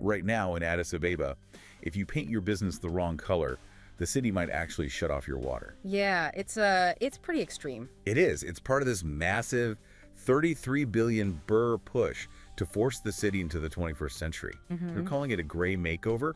right now in Addis Ababa, if you paint your business the wrong color, the city might actually shut off your water. Yeah, it's pretty extreme. It is. It's part of this massive 33 billion birr push to force the city into the 21st century. They're calling it a gray makeover,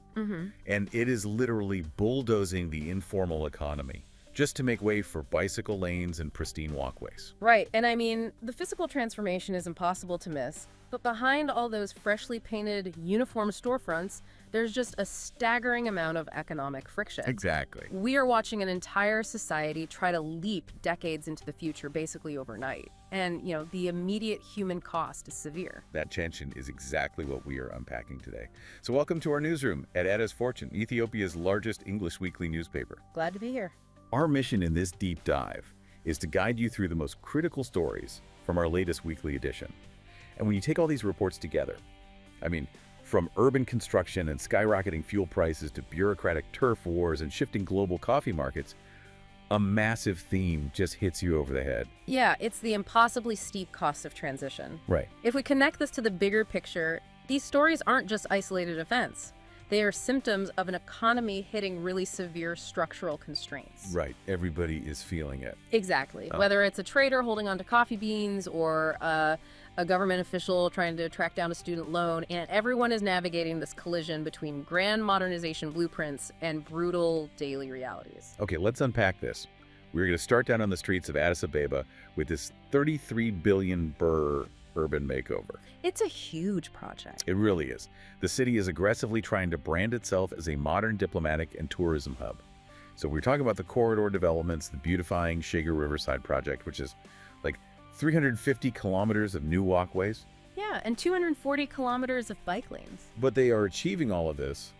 and it is literally bulldozing the informal economy just to make way for bicycle lanes and pristine walkways. Right, and I mean, the physical transformation is impossible to miss, but behind all those freshly painted uniform storefronts, there's just a staggering amount of economic friction. Exactly. We are watching an entire society try to leap decades into the future basically overnight. And, the immediate human cost is severe. That tension is exactly what we are unpacking today. So welcome to our newsroom at Addis Fortune, Ethiopia's largest English weekly newspaper. Glad to be here. Our mission in this deep dive is to guide you through the most critical stories from our latest weekly edition. And when you take all these reports together, from urban construction and skyrocketing fuel prices to bureaucratic turf wars and shifting global coffee markets, a massive theme just hits you over the head. Yeah, it's the impossibly steep cost of transition. Right. If we connect this to the bigger picture, these stories aren't just isolated events. They are symptoms of an economy hitting really severe structural constraints. Right. Everybody is feeling it. Exactly. Whether it's a trader holding on to coffee beans or a government official trying to track down a student loan, and everyone is navigating this collision between grand modernization blueprints and brutal daily realities. Okay, let's unpack this. We're going to start down on the streets of Addis Ababa with this 33 billion birr urban makeover. It's a huge project. It really is. The city is aggressively trying to brand itself as a modern diplomatic and tourism hub. So we're talking about the corridor developments, the beautifying Shager Riverside project, which is like 350 kilometers of new walkways. Yeah, and 240 kilometers of bike lanes. But they are achieving all of this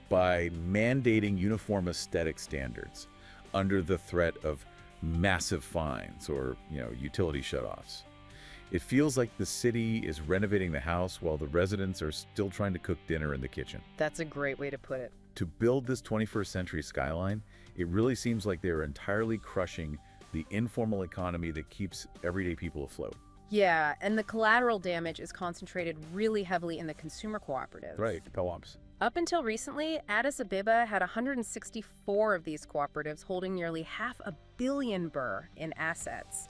by mandating uniform aesthetic standards under the threat of massive fines or, utility shutoffs. It feels like the city is renovating the house while the residents are still trying to cook dinner in the kitchen. That's a great way to put it. To build this 21st century skyline, it really seems like they're entirely crushing the informal economy that keeps everyday people afloat. Yeah, and the collateral damage is concentrated really heavily in the consumer cooperatives. Right, co-ops. Up until recently, Addis Ababa had 164 of these cooperatives holding nearly $500 million birr in assets.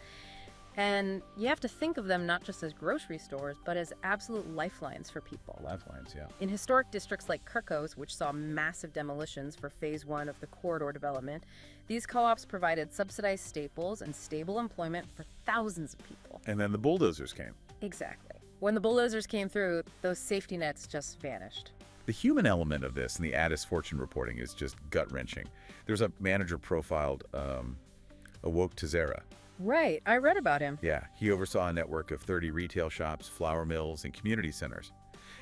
And you have to think of them not just as grocery stores, but as absolute lifelines for people. Lifelines, yeah. In historic districts like Kirkos, which saw massive demolitions for Phase 1 of the corridor development, these co-ops provided subsidized staples and stable employment for thousands of people. And then the bulldozers came. Exactly. When the bulldozers came through, those safety nets just vanished. The human element of this in the Addis Fortune reporting is just gut-wrenching. There's a manager profiled, Awok Tazera. Right, I read about him. Yeah, he oversaw a network of 30 retail shops, flour mills, and community centers.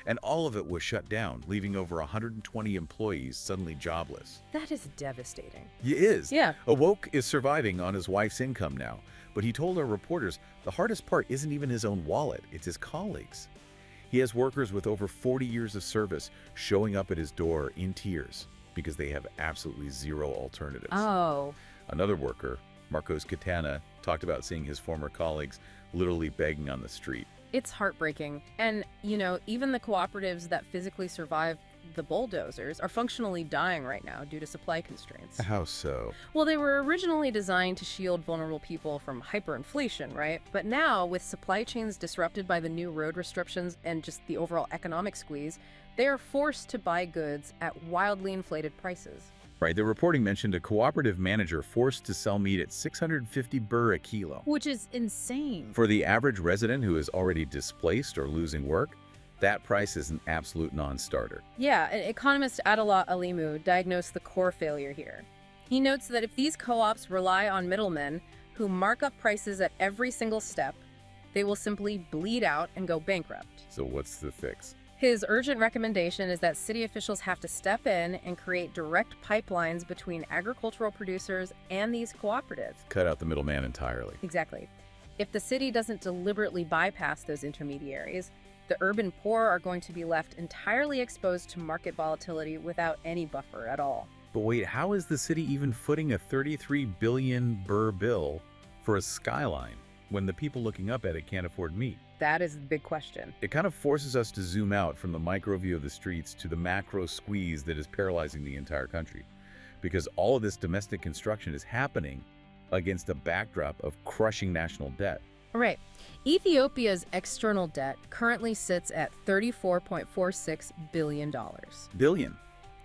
And all of it was shut down, leaving over 120 employees suddenly jobless. That is devastating. He is. Yeah. Awok is surviving on his wife's income now, but he told our reporters the hardest part isn't even his own wallet, it's his colleagues. He has workers with over 40 years of service showing up at his door in tears because they have absolutely zero alternatives. Oh. Another worker, Marcos Katana, talked about seeing his former colleagues literally begging on the street. It's heartbreaking. And, even the cooperatives that physically survived the bulldozers are functionally dying right now due to supply constraints. How so? Well, they were originally designed to shield vulnerable people from hyperinflation, right? But now, with supply chains disrupted by the new road restrictions and just the overall economic squeeze, they are forced to buy goods at wildly inflated prices. Right, the reporting mentioned a cooperative manager forced to sell meat at 650 birr a kilo. Which is insane. For the average resident who is already displaced or losing work, that price is an absolute non-starter. Yeah, economist Adelah Alimu diagnosed the core failure here. He notes that if these co-ops rely on middlemen who mark up prices at every single step, they will simply bleed out and go bankrupt. So what's the fix? His urgent recommendation is that city officials have to step in and create direct pipelines between agricultural producers and these cooperatives. Cut out the middleman entirely. Exactly. If the city doesn't deliberately bypass those intermediaries, the urban poor are going to be left entirely exposed to market volatility without any buffer at all. But wait, how is the city even footing a 33 billion birr bill for a skyline? when the people looking up at it can't afford meat? That is the big question. It kind of forces us to zoom out from the micro view of the streets to the macro squeeze that is paralyzing the entire country. Because all of this domestic construction is happening against a backdrop of crushing national debt. Right. Ethiopia's external debt currently sits at $34.46 billion. Billion,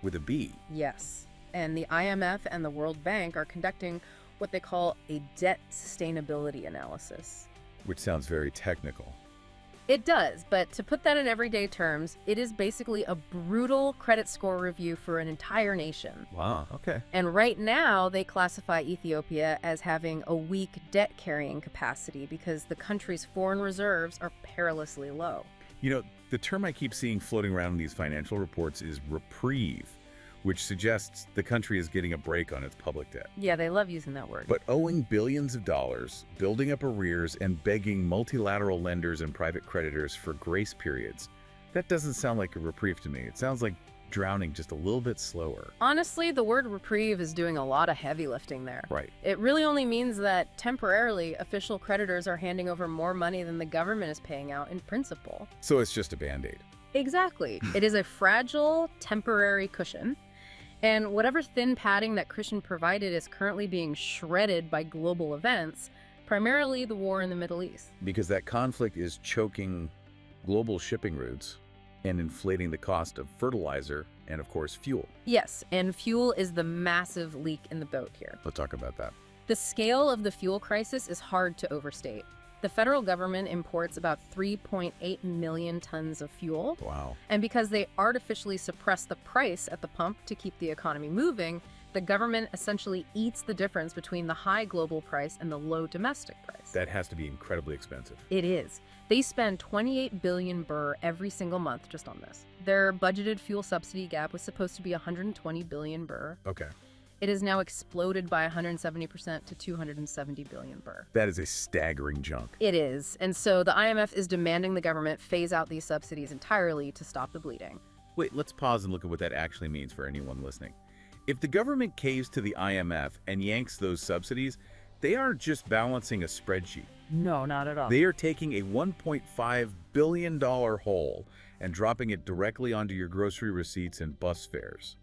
with a B. Yes. And the IMF and the World Bank are conducting what they call a debt sustainability analysis. Which sounds very technical. It does, but to put that in everyday terms, it is basically a brutal credit score review for an entire nation. Wow, okay. And right now, they classify Ethiopia as having a weak debt-carrying capacity because the country's foreign reserves are perilously low. You know, the term I keep seeing floating around in these financial reports is reprieve, which suggests the country is getting a break on its public debt. Yeah, they love using that word. But owing billions of dollars, building up arrears, and begging multilateral lenders and private creditors for grace periods, that doesn't sound like a reprieve to me. It sounds like drowning just a little bit slower. Honestly, the word reprieve is doing a lot of heavy lifting there. Right. It really only means that temporarily, official creditors are handing over more money than the government is paying out in principle. So it's just a Band-Aid. Exactly. It is a fragile, temporary cushion. And whatever thin padding that cushion provided is currently being shredded by global events, primarily the war in the Middle East. Because that conflict is choking global shipping routes and inflating the cost of fertilizer and, of course, fuel. Yes, and fuel is the massive leak in the boat here. Let's talk about that. The scale of the fuel crisis is hard to overstate. The federal government imports about 3.8 million tons of fuel. Wow. And because they artificially suppress the price at the pump to keep the economy moving, the government essentially eats the difference between the high global price and the low domestic price. That has to be incredibly expensive. It is. They spend 28 billion birr every single month just on this. Their budgeted fuel subsidy gap was supposed to be 120 billion birr. Okay. It has now exploded by 170% to 270 billion birr. That is a staggering jump. It is. And so the IMF is demanding the government phase out these subsidies entirely to stop the bleeding. Wait, let's pause and look at what that actually means for anyone listening. If the government caves to the IMF and yanks those subsidies, they aren't just balancing a spreadsheet. No, not at all. They are taking a $1.5 billion hole and dropping it directly onto your grocery receipts and bus fares.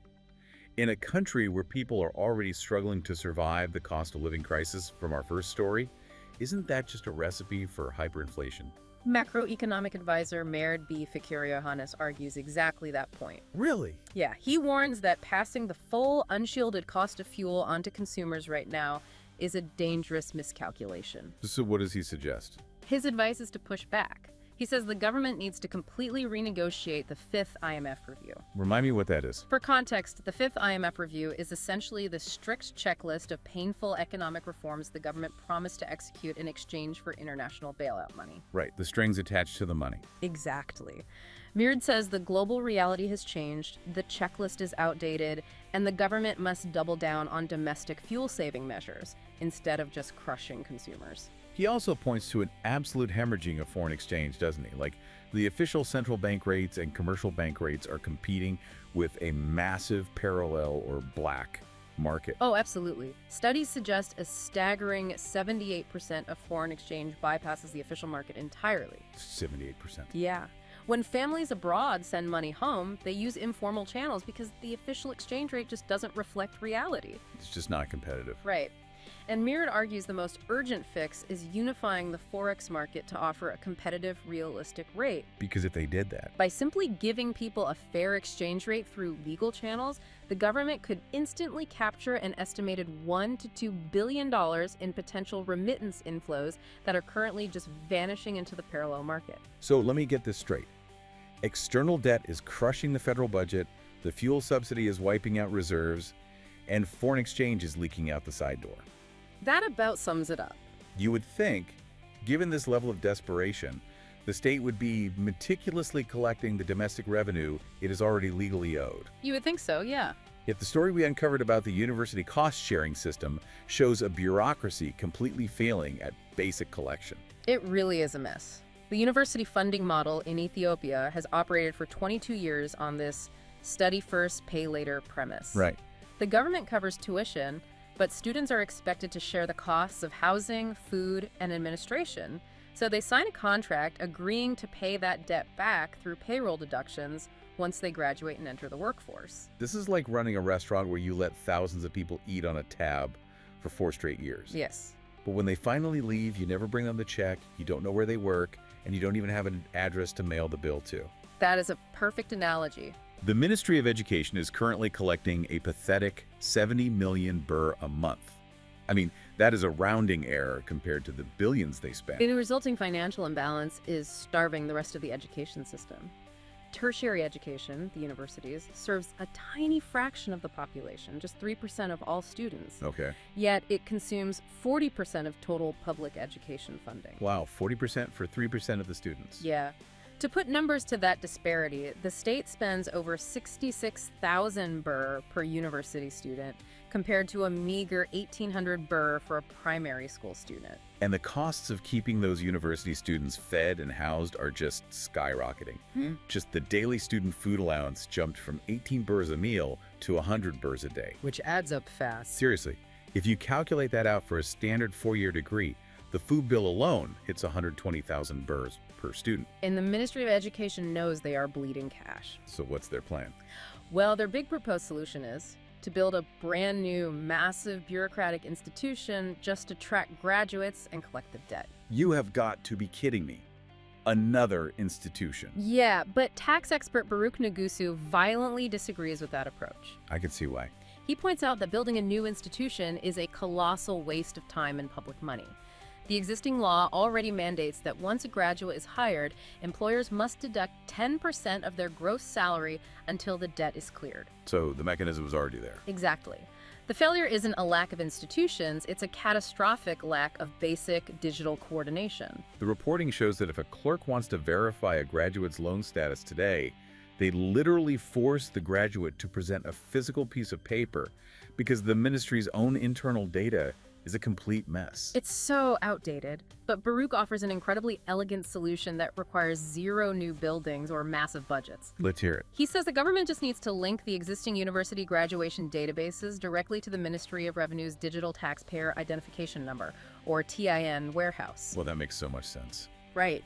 In a country where people are already struggling to survive the cost of living crisis from our first story, isn't that just a recipe for hyperinflation? Macroeconomic advisor Mered B. Fikir-Yohannes argues exactly that point. Really? Yeah, he warns that passing the full, unshielded cost of fuel onto consumers right now is a dangerous miscalculation. So what does he suggest? His advice is to push back. He says the government needs to completely renegotiate the fifth IMF review. Remind me what that is. For context, the fifth IMF review is essentially the strict checklist of painful economic reforms the government promised to execute in exchange for international bailout money. Right, the strings attached to the money. Exactly. Mered says the global reality has changed, the checklist is outdated, and the government must double down on domestic fuel-saving measures instead of just crushing consumers. He also points to an absolute hemorrhaging of foreign exchange, doesn't he? Like, the official central bank rates and commercial bank rates are competing with a massive parallel or black market. Oh, absolutely. Studies suggest a staggering 78% of foreign exchange bypasses the official market entirely. 78%. Yeah. When families abroad send money home, they use informal channels because the official exchange rate just doesn't reflect reality. It's just not competitive. Right. And Mered argues the most urgent fix is unifying the forex market to offer a competitive, realistic rate. Because if they did that, By simply giving people a fair exchange rate through legal channels, the government could instantly capture an estimated $1 to $2 billion in potential remittance inflows that are currently just vanishing into the parallel market. So let me get this straight. External debt is crushing the federal budget, the fuel subsidy is wiping out reserves, and foreign exchange is leaking out the side door. That about sums it up. You would think, given this level of desperation, the state would be meticulously collecting the domestic revenue it is already legally owed. You would think so, yeah. Yet the story we uncovered about the university cost-sharing system shows a bureaucracy completely failing at basic collection. It really is a mess. The university funding model in Ethiopia has operated for 22 years on this study first, pay later premise. Right. The government covers tuition, But students are expected to share the costs of housing, food, and administration. So they sign a contract agreeing to pay that debt back through payroll deductions once they graduate and enter the workforce. This is like running a restaurant where you let thousands of people eat on a tab for 4 straight years. Yes. But when they finally leave, you never bring them the check, you don't know where they work, and you don't even have an address to mail the bill to. That is a perfect analogy. The Ministry of Education is currently collecting a pathetic 70 million birr a month. I mean, that is a rounding error compared to the billions they spend. The resulting financial imbalance is starving the rest of the education system. Tertiary education, the universities, serves a tiny fraction of the population, just 3% of all students. Okay. Yet it consumes 40% of total public education funding. Wow, 40% for 3% of the students. Yeah. To put numbers to that disparity, the state spends over 66,000 birr per university student, compared to a meager 1,800 birr for a primary school student. And the costs of keeping those university students fed and housed are just skyrocketing. Just the daily student food allowance jumped from 18 birrs a meal to 100 birrs a day. Which adds up fast. Seriously, if you calculate that out for a standard 4-year degree, the food bill alone hits 120,000 birrs per student. And the Ministry of Education knows they are bleeding cash. So what's their plan? Well, their big proposed solution is to build a brand new, massive bureaucratic institution just to track graduates and collect the debt. You have got to be kidding me. Another institution. Yeah, but tax expert Baruch Nagusu violently disagrees with that approach. I can see why. He points out that building a new institution is a colossal waste of time and public money. The existing law already mandates that once a graduate is hired, employers must deduct 10% of their gross salary until the debt is cleared. So the mechanism is already there. Exactly. The failure isn't a lack of institutions, it's a catastrophic lack of basic digital coordination. The reporting shows that if a clerk wants to verify a graduate's loan status today, they literally force the graduate to present a physical piece of paper because the ministry's own internal data is a complete mess. It's so outdated, but Baruch offers an incredibly elegant solution that requires 0 new buildings or massive budgets. Let's hear it. He says the government just needs to link the existing university graduation databases directly to the Ministry of Revenue's Digital Taxpayer Identification Number, or TIN warehouse. Well, that makes so much sense. Right.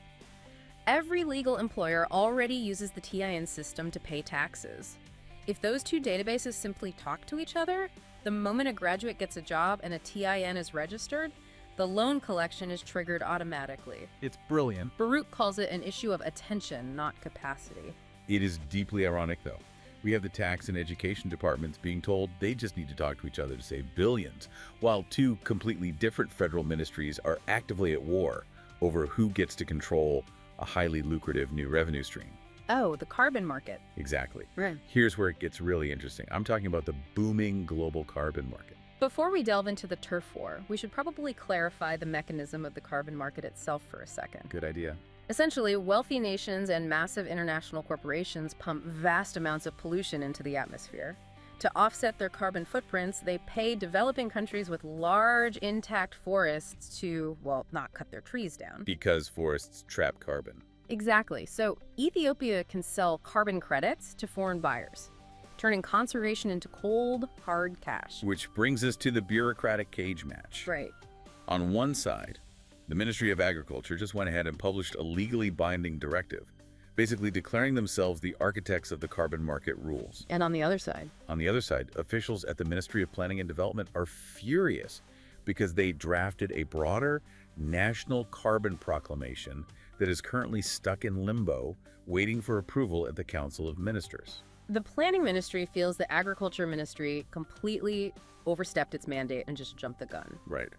Every legal employer already uses the TIN system to pay taxes. If those two databases simply talk to each other, the moment a graduate gets a job and a TIN is registered, the loan collection is triggered automatically. It's brilliant. Baruch calls it an issue of attention, not capacity. It is deeply ironic, though. We have the tax and education departments being told they just need to talk to each other to save billions, while 2 completely different federal ministries are actively at war over who gets to control a highly lucrative new revenue stream. Oh, the carbon market. Exactly. Right. Here's where it gets really interesting. I'm talking about the booming global carbon market. Before we delve into the turf war, we should probably clarify the mechanism of the carbon market itself for a second. Good idea. Essentially, wealthy nations and massive international corporations pump vast amounts of pollution into the atmosphere. To offset their carbon footprints, they pay developing countries with large, intact forests to, well, not cut their trees down. Because forests trap carbon. Exactly. So Ethiopia can sell carbon credits to foreign buyers, turning conservation into cold, hard cash. Which brings us to the bureaucratic cage match. Right. On one side, the Ministry of Agriculture just went ahead and published a legally binding directive, basically declaring themselves the architects of the carbon market rules. And on the other side? On the other side, officials at the Ministry of Planning and Development are furious because they drafted a broader national carbon proclamation that is currently stuck in limbo, waiting for approval at the Council of Ministers. The Planning Ministry feels the Agriculture Ministry completely overstepped its mandate and just jumped the gun. Right.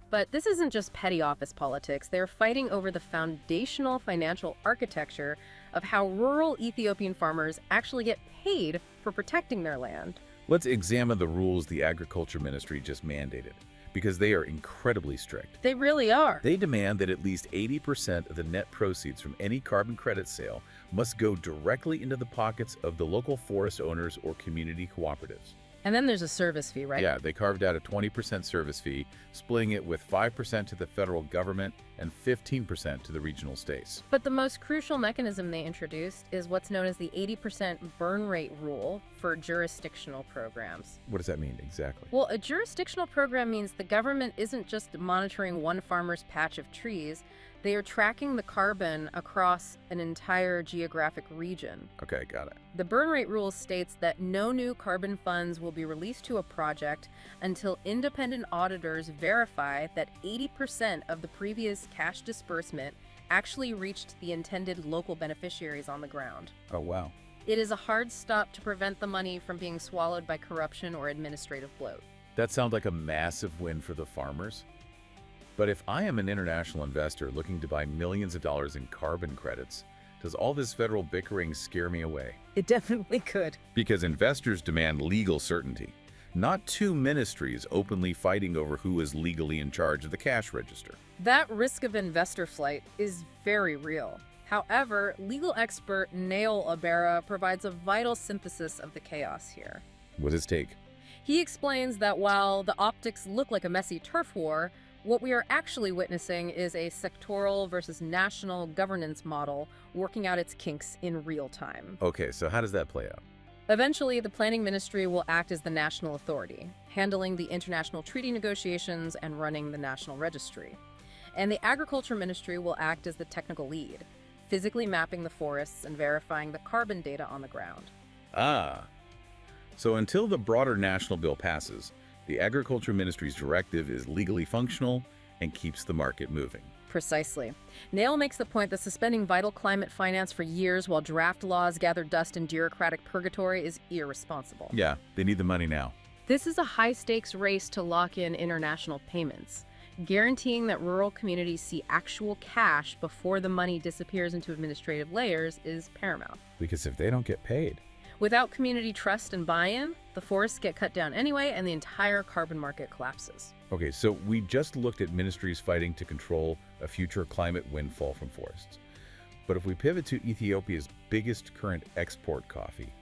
But this isn't just petty office politics. They're fighting over the foundational financial architecture of how rural Ethiopian farmers actually get paid for protecting their land. Let's examine the rules the Agriculture Ministry just mandated, because they are incredibly strict. They really are. They demand that at least 80% of the net proceeds from any carbon credit sale must go directly into the pockets of the local forest owners or community cooperatives. And then there's a service fee, right? Yeah, they carved out a 20% service fee, splitting it with 5% to the federal government and 15% to the regional states. But the most crucial mechanism they introduced is what's known as the 80% burn rate rule for jurisdictional programs. What does that mean exactly? Well, a jurisdictional program means the government isn't just monitoring one farmer's patch of trees, they are tracking the carbon across an entire geographic region. Okay, got it. The burn rate rule states that no new carbon funds will be released to a project until independent auditors verify that 80% of the previous cash disbursement actually reached the intended local beneficiaries on the ground. Oh, wow. It is a hard stop to prevent the money from being swallowed by corruption or administrative bloat. That sounds like a massive win for the farmers. But if I am an international investor looking to buy millions of dollars in carbon credits, does all this federal bickering scare me away? It definitely could. Because investors demand legal certainty, not two ministries openly fighting over who is legally in charge of the cash register. That risk of investor flight is very real. However, legal expert Neil Abera provides a vital synthesis of the chaos here. What's his take? He explains that while the optics look like a messy turf war, what we are actually witnessing is a sectoral versus national governance model working out its kinks in real time. Okay, so how does that play out? Eventually, the planning ministry will act as the national authority, handling the international treaty negotiations and running the national registry. And the agriculture ministry will act as the technical lead, physically mapping the forests and verifying the carbon data on the ground. Ah, so until the broader national bill passes, the Agriculture Ministry's directive is legally functional and keeps the market moving. Precisely. Nail makes the point that suspending vital climate finance for years while draft laws gather dust in bureaucratic purgatory is irresponsible. Yeah, they need the money now. This is a high-stakes race to lock in international payments. Guaranteeing that rural communities see actual cash before the money disappears into administrative layers is paramount. Because if they don't get paid... Without community trust and buy-in, the forests get cut down anyway and the entire carbon market collapses. Okay, so we just looked at ministries fighting to control a future climate windfall from forests. But if we pivot to Ethiopia's biggest current export, coffee,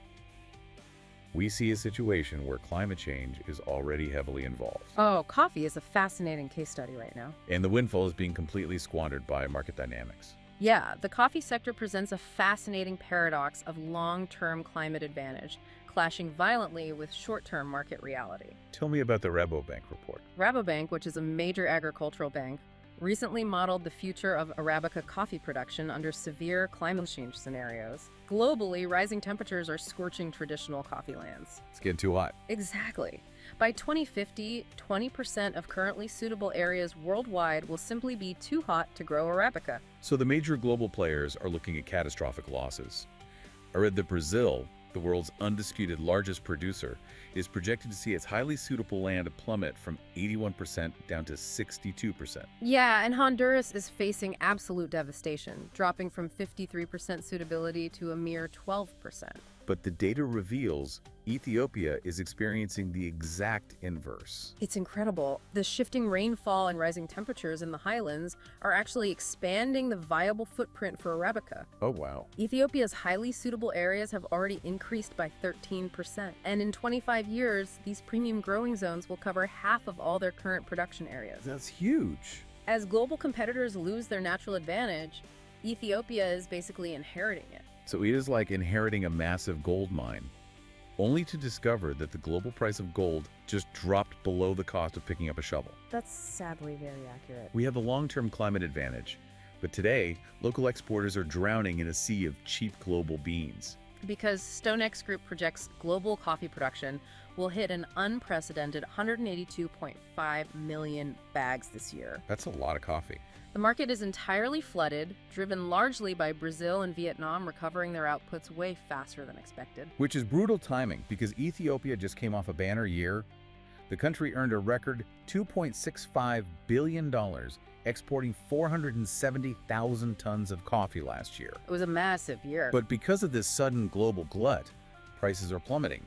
we see a situation where climate change is already heavily involved. Oh, coffee is a fascinating case study right now. And the windfall is being completely squandered by market dynamics. Yeah, the coffee sector presents a fascinating paradox of long-term climate advantage, clashing violently with short-term market reality. Tell me about the Rabobank report. Rabobank, which is a major agricultural bank, recently modeled the future of Arabica coffee production under severe climate change scenarios. Globally, rising temperatures are scorching traditional coffee lands. It's getting too hot. Exactly. By 2050, 20% of currently suitable areas worldwide will simply be too hot to grow Arabica. So the major global players are looking at catastrophic losses. I read that Brazil, the world's undisputed largest producer, is projected to see its highly suitable land plummet from 81% down to 62%. Yeah, and Honduras is facing absolute devastation, dropping from 53% suitability to a mere 12%. But the data reveals Ethiopia is experiencing the exact inverse. It's incredible. The shifting rainfall and rising temperatures in the highlands are actually expanding the viable footprint for Arabica. Oh, wow. Ethiopia's highly suitable areas have already increased by 13%. And in 25 years, these premium growing zones will cover half of all their current production areas. That's huge. As global competitors lose their natural advantage, Ethiopia is basically inheriting it. So it is like inheriting a massive gold mine, only to discover that the global price of gold just dropped below the cost of picking up a shovel. That's sadly very accurate. We have a long-term climate advantage, but today, local exporters are drowning in a sea of cheap global beans. Because StoneX Group projects global coffee production will hit an unprecedented 182.5 million bags this year. That's a lot of coffee. The market is entirely flooded, driven largely by Brazil and Vietnam recovering their outputs way faster than expected. Which is brutal timing because Ethiopia just came off a banner year. The country earned a record $2.65 billion, exporting 470,000 tons of coffee last year. It was a massive year. But because of this sudden global glut, prices are plummeting.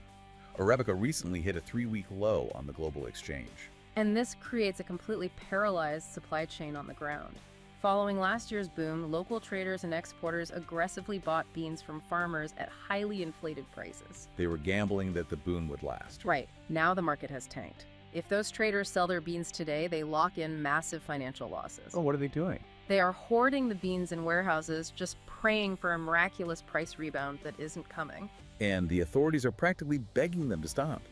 Arabica recently hit a 3-week low on the global exchange. And this creates a completely paralyzed supply chain on the ground. Following last year's boom, local traders and exporters aggressively bought beans from farmers at highly inflated prices. They were gambling that the boom would last. Right, now the market has tanked. If those traders sell their beans today, they lock in massive financial losses. Oh, what are they doing? They are hoarding the beans in warehouses, just praying for a miraculous price rebound that isn't coming. And the authorities are practically begging them to stop.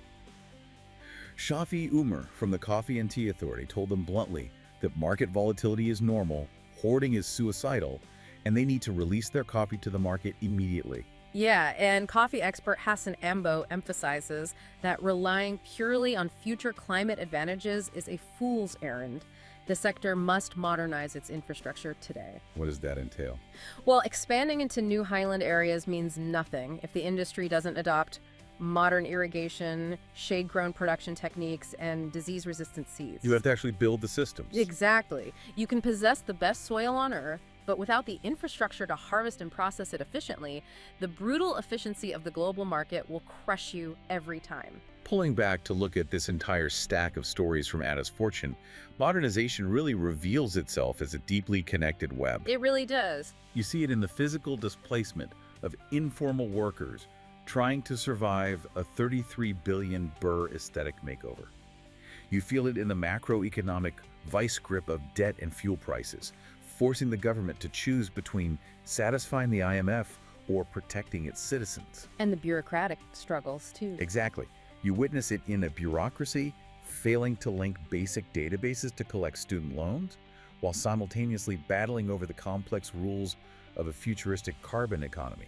Shafi Umar from the Coffee and Tea Authority told them bluntly that market volatility is normal, hoarding is suicidal, and they need to release their coffee to the market immediately. Yeah, and coffee expert Hassan Ambo emphasizes that relying purely on future climate advantages is a fool's errand. The sector must modernize its infrastructure today. What does that entail? Well, expanding into new highland areas means nothing if the industry doesn't adopt modern irrigation, shade-grown production techniques, and disease-resistant seeds. You have to actually build the systems. Exactly. You can possess the best soil on Earth, but without the infrastructure to harvest and process it efficiently, the brutal efficiency of the global market will crush you every time. Pulling back to look at this entire stack of stories from Addis Fortune, modernization really reveals itself as a deeply connected web. It really does. You see it in the physical displacement of informal workers trying to survive a 33 billion birr aesthetic makeover. You feel it in the macroeconomic vice grip of debt and fuel prices, forcing the government to choose between satisfying the IMF or protecting its citizens. And the bureaucratic struggles, too. Exactly. You witness it in a bureaucracy failing to link basic databases to collect student loans, while simultaneously battling over the complex rules of a futuristic carbon economy.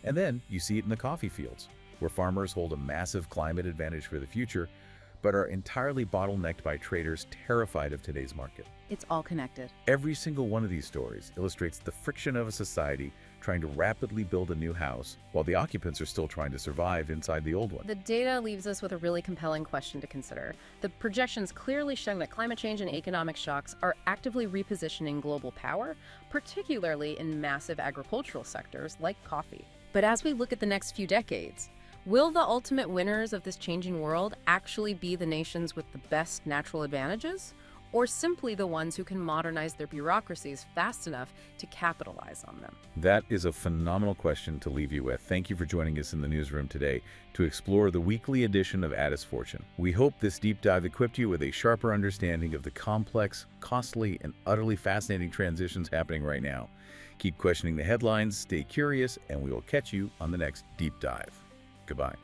And then you see it in the coffee fields, where farmers hold a massive climate advantage for the future, but are entirely bottlenecked by traders terrified of today's market. It's all connected. Every single one of these stories illustrates the friction of a society trying to rapidly build a new house while the occupants are still trying to survive inside the old one. The data leaves us with a really compelling question to consider. The projections clearly show that climate change and economic shocks are actively repositioning global power, particularly in massive agricultural sectors like coffee. But as we look at the next few decades, will the ultimate winners of this changing world actually be the nations with the best natural advantages, or simply the ones who can modernize their bureaucracies fast enough to capitalize on them? That is a phenomenal question to leave you with. Thank you for joining us in the newsroom today to explore the weekly edition of Addis Fortune. We hope this deep dive equipped you with a sharper understanding of the complex, costly, and utterly fascinating transitions happening right now. Keep questioning the headlines, stay curious, and we will catch you on the next deep dive. Goodbye.